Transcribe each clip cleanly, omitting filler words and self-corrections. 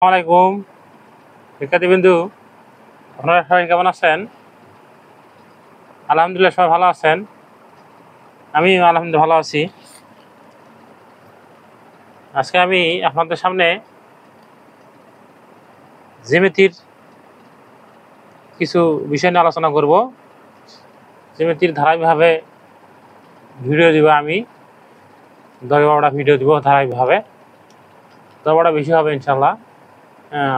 আসসালামাইকুম শিক্ষার্থীবৃন্দু, আপনারা সবাই কেমন আছেন? আলহামদুলিল্লাহ সবাই ভালো আছেন। আমি আলহামদুলিল্লাহ ভালো আছি। আজকে আমি আপনাদের সামনে জ্যামিতির কিছু বিষয় নিয়ে আলোচনা করব। জ্যামিতির ধারাবাহিকভাবে ভিডিও দিব, আমি 10-12টা ভিডিও দিব ধারাবাহিকভাবে। 10-12টা বেশি হবে ইনশাল্লাহ,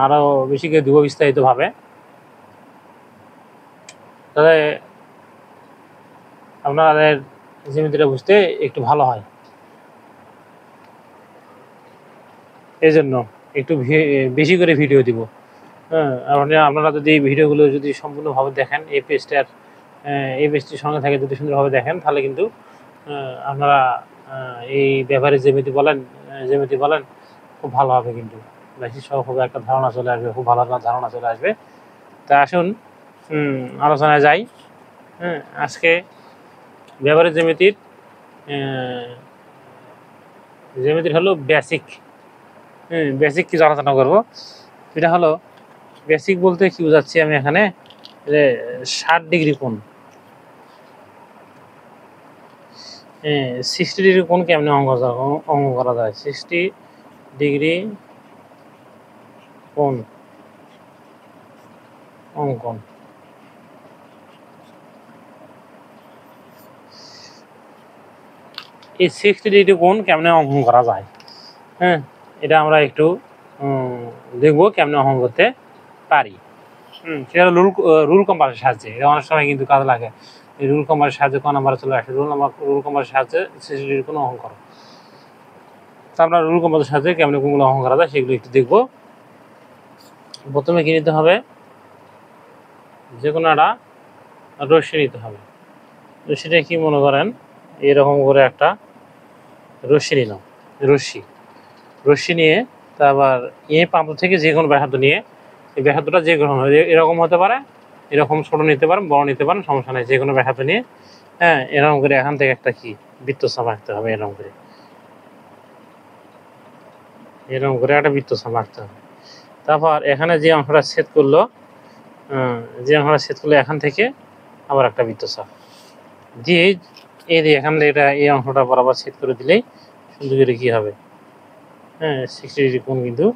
আরও বেশি করে দিব বিস্তারিতভাবে, তাহলে আপনাদের জ্যামিতিটা বুঝতে একটু ভালো হয়। এই জন্য একটু বেশি করে ভিডিও দিব। আপনারা যদি এই ভিডিওগুলো যদি সম্পূর্ণভাবে দেখেন, এই পেজটির সঙ্গে থাকে যদি সুন্দরভাবে দেখেন, তাহলে কিন্তু আপনারা এই ব্যাপারে জ্যামিতি বলেন খুব ভালো হবে, কিন্তু বেশি সহজভাবে একটা ধারণা চলে আসবে, খুব ভালো ধারণা চলে আসবে। তা আসুন আলোচনায় যাই। আজকে ব্যাপারে জ্যামিতির হলো বেসিক কিছু আলোচনা করব। এটা হলো বেসিক বলতে কি বোঝাচ্ছি আমি এখানে, 60 ডিগ্রি কোণ, 60 ডিগ্রি কোণ কেমনে অঙ্ক করা যায়। 60 ডিগ্রি কোণ অঙ্কন। এই 60 ডিগ্রি কোণ কেমনে অঙ্কন করা যায়, এটা আমরা একটু দেখবো কেমনে অঙ্কন করতে পারি। সেটা রুল কম্পাসের সাহায্যে, এটা অনেক সময় কিন্তু কাজে লাগে। এই রুল কম্পাসের সাহায্যে ক নাম্বার চলে আসে, রুল কম্পাসের সাহায্যে 60 ডিগ্রি কোণ অঙ্কন করো। তা আমরা রুল কম্পাসের সাহায্যে কেমনে কোণগুলো অঙ্কন করা যায় সেগুলো একটু দেখবো। প্রথমে কি নিতে হবে, যে কোনো একটা রশ্মি নিতে হবে। রশ্মিটা কি মনে করেন, এরকম করে একটা রশ্মি নিলাম। রশ্মি নিয়ে তারপর এই প্রান্ত থেকে যে কোনো ব্যাসার্ধ নিয়ে, এই ব্যাসার্ধটা যে কোনো এরকম হতে পারে, এরকম ছোট নিতে পারেন, বড় নিতে পারেন, সমস্যা নেই। যে কোনো ব্যাসার্ধ নিয়ে এরকম করে এখান থেকে একটা কি বৃত্তচাপ আঁকতে হবে। এরকম করে একটা বৃত্তচাপ আঁকতে হবে। তারপর এখানে যে অংশটা ছেদ করলো, এখান থেকে আবার একটা বৃত্তচাপ দিয়ে এখান থেকে এই অংশটা বরাবর ছেদ করে দিলেই সুন্দর করে কি হবে, 60 ডিগ্রি কোণ কিন্তু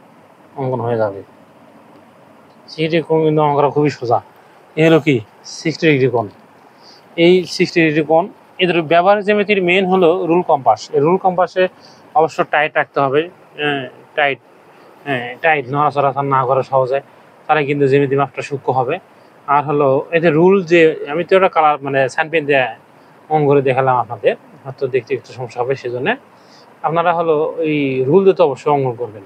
অঙ্কন হয়ে যাবে। 60 ডিগ্রি কোণ কিন্তু অঙ্কন করা খুবই সোজা। এ হলো কি 60 ডিগ্রি কোণ। এই 60 ডিগ্রি কোণ এদের ব্যবহারিক জ্যামিতির মেন হলো রুল কম্পাস। এই রুল কম্পাসে অবশ্য টাইট রাখতে হবে, টাইট নড়াচড়া না করে সহজে, তাহলে কিন্তু জ্যামিতি মাপটা সূক্ষ্ম হবে। আর হলো এদের রুল, যে আমি তো একটা কালার সানপেন দিয়ে অঙ্কন করে দেখালাম আপনাদের, হয়তো দেখতে একটু সমস্যা হবে, সেজন্য আপনারা হলো এই রুল দিয়ে তো অবশ্যই অঙ্কন করবেন।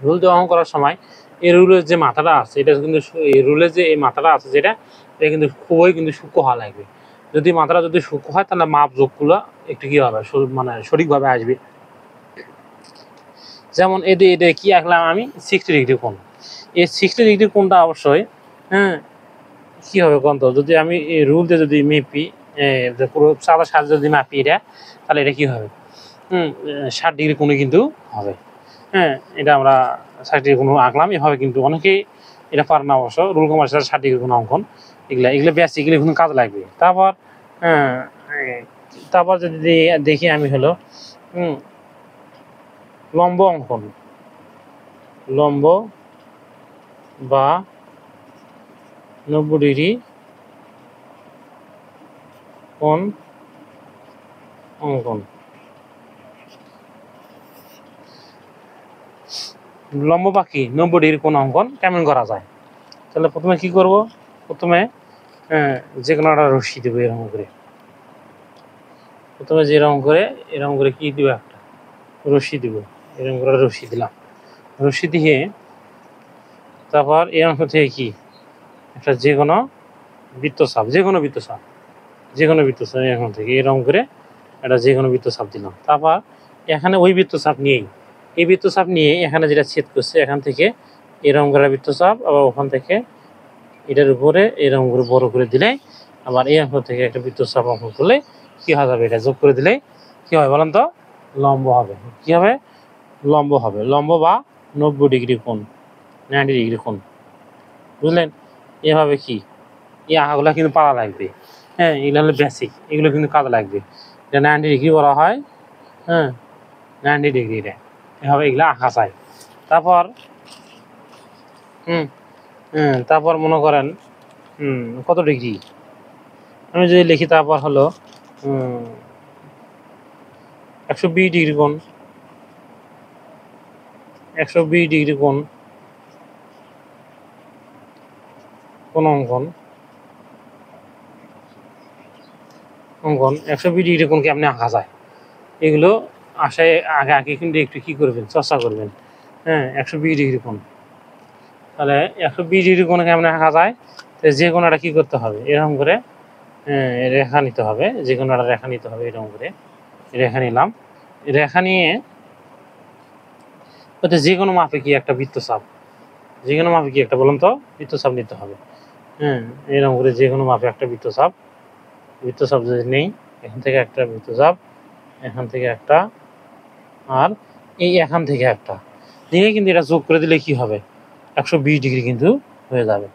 রুল দিয়ে অঙ্কন করার সময় এই রুলের যে মাথাটা আছে, এটা কিন্তু এই রুলের যে এই মাথাটা আছে এটা কিন্তু খুবই কিন্তু সূক্ষ্ম হওয়া লাগবে। যদি মাথাটা যদি সূক্ষ্ম হয়, তাহলে মাপ যোগগুলো একটু কি হবে, সঠিকভাবে আসবে। যেমন এটা কি আঁকলাম আমি, 60 ডিগ্রি কোণ। এই 60 ডিগ্রি কোণটা অবশ্যই কি হবে কোণ, তো যদি আমি এই রুল দিয়ে যদি মেপি, পুরো চাঁদার সাহায্যে যদি মাপি এটা, তাহলে এটা কি হবে, 60 ডিগ্রি কোণে কিন্তু হবে। এটা আমরা 60 ডিগ্রি কোণ আঁকলাম। এভাবে কিন্তু অনেকেই এটা পারে না অবশ্য, রুল কমার্সের 60 ডিগ্রি কোণ অঙ্কন, এগুলো বেসিক, এগুলো কিন্তু কাজ লাগবে। তারপর যদি দেখি আমি হলো লম্ব অঙ্কন, লম্ব বা 90 ডিগ্রি কোণ অঙ্কন। লম্ব বা কি 90 ডিগ্রি কোণ অঙ্কন কেমন করা যায়, তাহলে প্রথমে কি করব, প্রথমে যে কোনো একটা রশ্মি দেবো এরকম করে। প্রথমে এরকম করে কি দিব, একটা রশ্মি দিব। এরকম করে রশ্মি দিলাম। রশ্মি দিয়ে তারপর এই অংশ থেকে কি একটা যে কোনো বৃত্তচাপ এখান থেকে এরকম করে একটা যে কোনো বৃত্তচাপ দিলাম। তারপর এখানে ওই বৃত্তচাপ নিয়ে এখানে যেটা ছেদ করছে, এখান থেকে এরকম করে বৃত্তচাপ, আবার ওখান থেকে এটার উপরে এরকম করে বড় করে দিলে, আবার এই অংশ থেকে একটা বৃত্তচাপ অঙ্কন করলে কি হয়ে যাবে, এটা যোগ করে দিলে কি হবে বলেন তো, লম্ব হবে। কি হবে, লম্ব হবে। লম্ব বা 90 ডিগ্রি কোণ, 90 ডিগ্রি কোণ, বুঝলেন? এভাবে কি এই আঁকাগুলো কিন্তু পারা লাগবে। হ্যাঁ, এগুলো হলো বেসিক, এগুলো কিন্তু কাজে লাগবে। এটা 90 ডিগ্রি করা হয়, হ্যাঁ 90 ডিগ্রি, এটা এভাবে এগুলো আঁকা যায়। তারপর তারপর মনে করেন কত ডিগ্রি আমি যদি লিখি, তারপর হলো 120 ডিগ্রি কোণ, 120 ডিগ্রি কোণ কোন অঙ্কন 120 ডিগ্রি কোণকে আপনি আঁকা যায়। এগুলো আশায় আগে আগে কিন্তু একটু কি করবেন, চর্চা করবেন। হ্যাঁ, 120 ডিগ্রি কোণ, তাহলে 120 ডিগ্রি কোণকে আপনি আঁকা যায়। তো যে কোণটা কি করতে হবে, এরকম করে রেখা নিতে হবে, যে কোণটা রেখা নিতে হবে, এরকম করে রেখা নিলাম। রেখা নিয়ে ওতে যে কোনো মাপে কি একটা বৃত্তচাপ, যে কোনো মাপে কি একটা বলুন তো বৃত্তচাপ নিতে হবে। হ্যাঁ, এরকম করে যে কোনো মাপে একটা বৃত্তচাপ যদি নেই, এখান থেকে একটা বৃত্তচাপ, এখান থেকে একটা, আর এই এখান থেকে একটা নিয়ে কিন্তু এটা যোগ করে দিলে কি হবে, 120 ডিগ্রি কিন্তু হয়ে যাবে,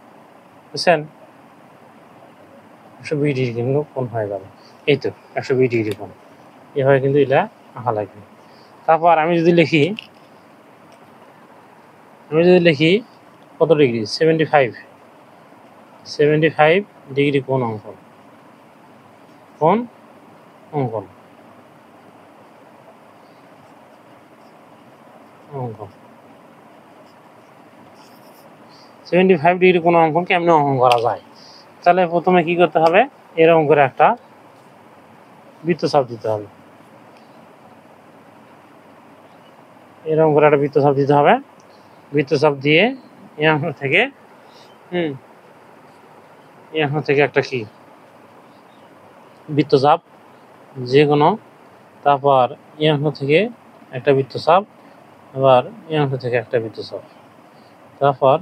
বুঝছেন? 120 ডিগ্রি কিন্তু কোণ হয়ে যাবে। এই তো 120 ডিগ্রি কোণ, এভাবে কিন্তু এটা আঁকা লাগবে। তারপর আমি যদি লিখি কত ডিগ্রি, 75 ডিগ্রি কোণ অঙ্কন, কোণ অঙ্কন অঙ্কন 75 ডিগ্রি কোণ অঙ্কন কেমনে অঙ্কন করা যায়? তাহলে প্রথমে কি করতে হবে, এরকম করে একটা বৃত্তচাপ দিতে হবে, এরকম করে একটা বৃত্তচাপ দিতে হবে। বৃত্তচাপ দিয়ে এই অংশ থেকে এই অংশ থেকে একটা কি বৃত্তচাপ যে কোনো, তারপর এই অংশ থেকে একটা বৃত্তচাপ, আবার এই অংশ থেকে একটা বৃত্তচাপ, তারপর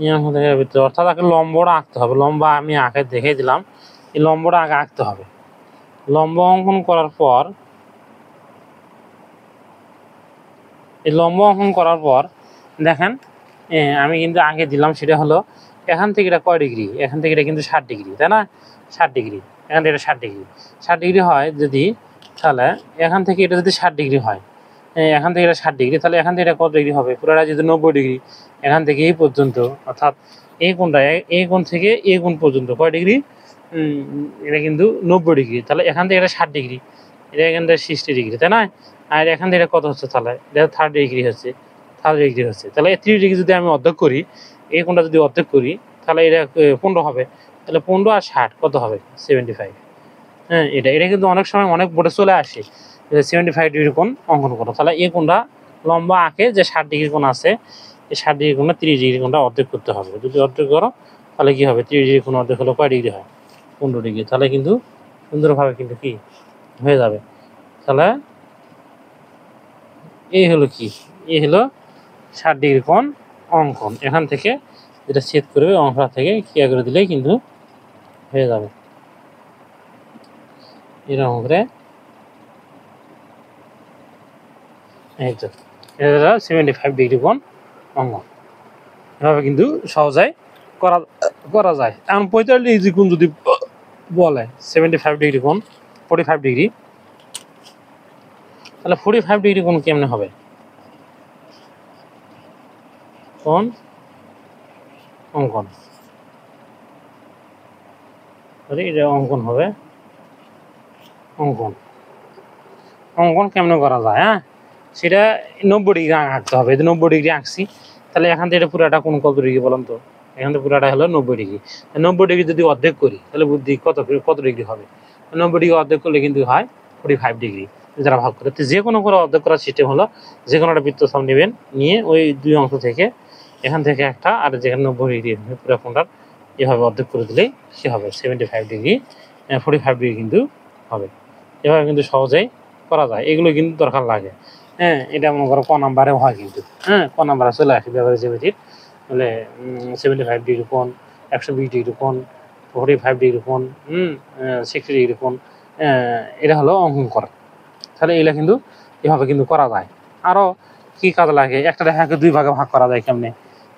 এই অংশ থেকে বৃত্তচাপ, অর্থাৎ আগে লম্বটা আঁকতে হবে। লম্বা আমি আঁকে দেখে দিলাম, এই লম্বটা আগে আঁকতে হবে। লম্ব অঙ্কন করার পর দেখেন আমি কিন্তু আগে দিলাম, সেটা হলো এখান থেকে এটা কয় ডিগ্রি, এখান থেকে এটা কিন্তু 60 ডিগ্রি, তাই না? 60 ডিগ্রি, এখান থেকে এটা 60 ডিগ্রি, 60 ডিগ্রি হয় যদি, তাহলে এখান থেকে এটা যদি 60 ডিগ্রি হয়, এখান থেকে এটা 60 ডিগ্রি, তাহলে এখান থেকে এটা কত ডিগ্রি হবে, পুরোটা যদি 90 ডিগ্রি, এখান থেকে এই পর্যন্ত, অর্থাৎ এই কোণটা, এই কোণ থেকে এই কোণ পর্যন্ত কয় ডিগ্রি, এটা কিন্তু 90 ডিগ্রি, তাহলে এখান থেকে এটা 60 ডিগ্রি, এটা এখান থেকে 60 ডিগ্রি, তাই না? আর এখান থেকে কত হচ্ছে, তাহলে এটা 30 ডিগ্রি হচ্ছে, 30 ডিগ্রি হচ্ছে। তাহলে 30 ডিগ্রি যদি আমি অর্ধেক করি, এই কোণটা যদি অর্ধেক করি, তাহলে এটা 15 হবে। তাহলে 15 আর 60 কত হবে, 75। হ্যাঁ, এটা কিন্তু অনেক সময় অনেক বোর্ডে চলে আসে, 75 ডিগ্রি কোণ অঙ্কন করো। তাহলে এই কোণটা লম্বা আঁকে যে 60 ডিগ্রি কোণ আছে, এই 60 ডিগ্রি কোণটা 30 ডিগ্রি কোণটা অর্ধেক করতে হবে। যদি অর্ধেক করো, তাহলে কি হবে, 30 ডিগ্রি কোণ অর্ধেক হলো কয় ডিগ্রি হয়, 15 ডিগ্রি। তাহলে কিন্তু সুন্দরভাবে কিন্তু কি হয়ে যাবে। তাহলে এই হলো কি, এই হলো 60 ডিগ্রি কোণ অঙ্কন। এখান থেকে যেটা ছেদ করবে অংশটা থেকে ক্রিয়া করে দিলেই কিন্তু হয়ে যাবে, এরকম করে। এই তো এটা 75 ডিগ্রি কোণ অঙ্কন, এভাবে কিন্তু সহজে করা যায়। এখন 45 ডিগ্রি কোণ যদি বলে, 75 ডিগ্রি কোণ 45 ডিগ্রি, তাহলে 45 ডিগ্রি কোণ কেমনে হবে, কোণ অঙ্কন, এটা অঙ্কন হবে, অঙ্কন কেমনে করা যায়, হ্যাঁ সেটা 90 ডিগ্রি আঁকতে হবে। 90 ডিগ্রি আঁকছি, তাহলে এখান থেকে পুরাটা কোণ কত ডিগ্রি বলুন তো, এখান থেকে পুরাটা হলো 90 ডিগ্রি। 90 ডিগ্রি যদি অর্ধেক করি, তাহলে বুদ্ধি কত ডিগ্রি হবে, 90 ডিগ্রি অর্ধেক করলে কিন্তু হয় 45 ডিগ্রি। যারা ভাগ করে, যে কোনো করে অর্ধেক করার সিস্টেম হলো, যে কোনো একটা বৃত্তচাপ নেবেন, নিয়ে ওই দুই অংশ থেকে এখান থেকে একটা, আর যেখানে 90 ডিগ্রি পুরো কোণটার এভাবে অর্ধেক করে দিলেই সে হবে 75 ডিগ্রি, 45 ডিগ্রি কিন্তু হবে। এভাবে কিন্তু সহজেই করা যায়, এগুলো কিন্তু দরকার লাগে। হ্যাঁ, এটা মনে করো ক নাম্বারেও হয় কিন্তু, হ্যাঁ ক নাম্বারে চলে আসে ব্যবহারিক জ্যামিতির, বলে 75 ডিগ্রি কোণ, 120 ডিগ্রি কোণ, 45 ডিগ্রি কোণ, 60 ডিগ্রি কোণ, এটা হলো অঙ্কন করা। তাহলে এগুলো কিন্তু এভাবে কিন্তু করা যায়। আরও কি কাজে লাগে, একটা রেখাকে দুই ভাগে ভাগ করা যায় কেমনে।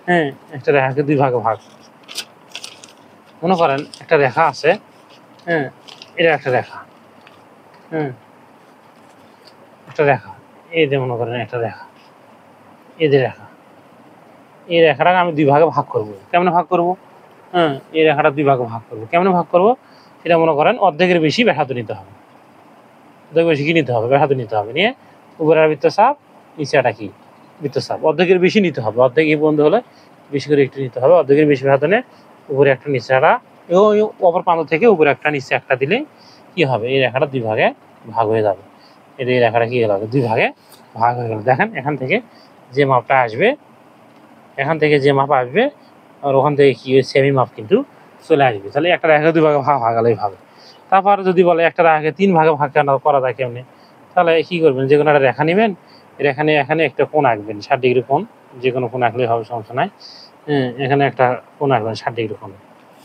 হ্যাঁ, একটা রেখাকে দুই ভাগে ভাগ, মনে করেন একটা রেখা আছে, হ্যাঁ, এটা একটা রেখা, হ্যাঁ, একটা রেখা, এই যে মনে করেন একটা রেখা, এই যে রেখা, এই রেখাটাকে আমি দুই ভাগে ভাগ করব। কেমনে ভাগ করব? হ্যাঁ, এই রেখাটা দুই ভাগে ভাগ করব। কেমনে ভাগ করব? এটা মনে করেন অর্ধেকের বেশি ব্যাসার্ধ নিতে হবে। অর্ধেক বেশি কি নিতে হবে? ব্যাসার্ধ নিতে হবে। নিয়ে উপরের বৃত্তচাপ, নিচেটা কি বৃত্তচাপ, অর্ধেকের বেশি নিতে হবে। অর্ধেক এই বন্ধু হলে বেশি করে একটু নিতে হবে। অর্ধেকের বেশি ব্যাসার্ধ নিয়ে উপরে একটা নিচে একটা, অপর প্রান্ত থেকে উপরে একটা নিচে একটা দিলে কি হবে? এই রেখাটা দুই ভাগে ভাগ হয়ে যাবে। এই রেখাটা কি হলো? দুই ভাগে ভাগ হয়ে গেল। দেখেন এখান থেকে যে মাপটা আসবে, এখান থেকে যে মাপ আসবে আর ওখান থেকে কি সেমি মাপ কিন্তু চলে আসবে। তাহলে একটা রেখা দুই ভাগে ভাগ হয়ে গেল এইভাবে। তারপর যদি বলে একটা রেখাকে তিন ভাগে ভাগ করা যায় কেমনে, তাহলে কি করবেন? যে কোনো একটা রেখা নেবেন, এখানে এখানে একটা কোণ আঁকবেন, 60 ডিগ্রি কোণ, যে কোনো কোণ আঁকলেই হবে, সমস্যা নাই। হ্যাঁ, এখানে একটা কোণ আঁকবেন 60 ডিগ্রি কোণ।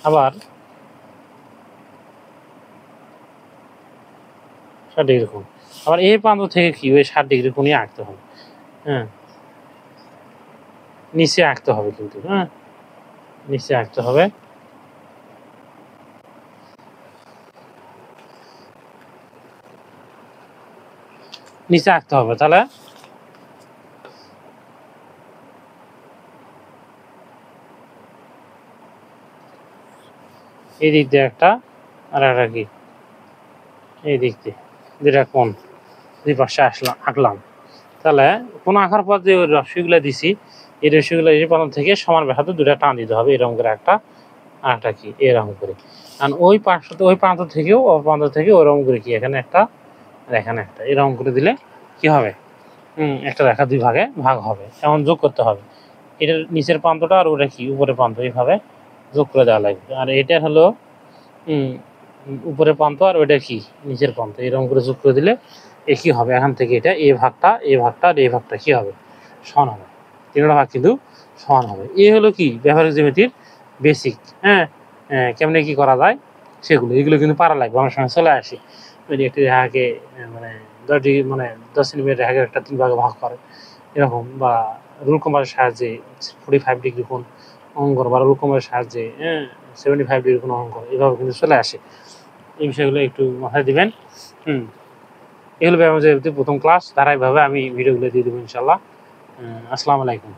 আবার 60 ডিগ্রি কোণ, আবার এই প্রান্ত থেকে কি ওই 60 ডিগ্রি কোণই আঁকতে হবে। হ্যাঁ, নিচে আঁকতে হবে কিন্তু, হ্যাঁ, নিচে আঁকতে হবে। নিচে আঁকতে হবে। তাহলে এই দিক দিয়ে একটা আর একটা কি এই দিক দিয়ে দুটা কোণ দুই পাশে আঁকলাম। তাহলে কোণ আঁকার পর যে রশ্মিগুলো দিছি, এই রশ্মিগুলো এই প্রান্ত থেকে সমান ব্যাসার্ধ দুটা টান দিতে হবে, এরকম করে একটা আর একটা কি এরকম করে। আর ওই প্রান্ত থেকেও ওই প্রান্ত থেকে ওরকম করে কি এখানে একটা আর এখানে একটা এরকম করে দিলে কি হবে? একটা রেখা দুই ভাগে ভাগ হবে। এমন যোগ করতে হবে। এটার নিচের প্রান্তটা আর ওটা কি উপরের প্রান্ত, এইভাবে যোগ করে দেওয়া লাগবে। আর এটা হলো উপরের প্রান্ত আর ওইটা কি নিচের প্রান্ত, এরকম করে যোগ করে দিলে এ কি হবে? এখান থেকে এটা এই ভাগটা আর এই ভাগটা কি হবে? সমান হবে। তিনটা ভাগ কিন্তু সমান হবে। এ হলো কি ব্যবহারিক জ্যামিতির বেসিক। হ্যাঁ, কেমনে কি করা যায় সেগুলো, এগুলো কিন্তু পারা লাগবে। আমার সঙ্গে চলে আসি যদি একটি রেখাকে মানে 10 ডিগ্রি মানে 10 সেন্টিমিটার রেখাকে একটা তিন ভাগে ভাগ করে এরকম, বা রুল কম্পাসের সাহায্যে 45 ডিগ্রি কোণ অঙ্কন করো, বা রুল কম্পাসের সাহায্যে 75 ডিগ্রি কোণ অঙ্কন করো, এভাবে কিন্তু চলে আসে। এই বিষয়গুলো একটু মাথায় দিবেন। এগুলো ব্যবহার প্রথম ক্লাস ধারাবাহিকভাবে আমি ভিডিওগুলো দিয়ে দেবো ইনশাল্লাহ। আসসালামু আলাইকুম।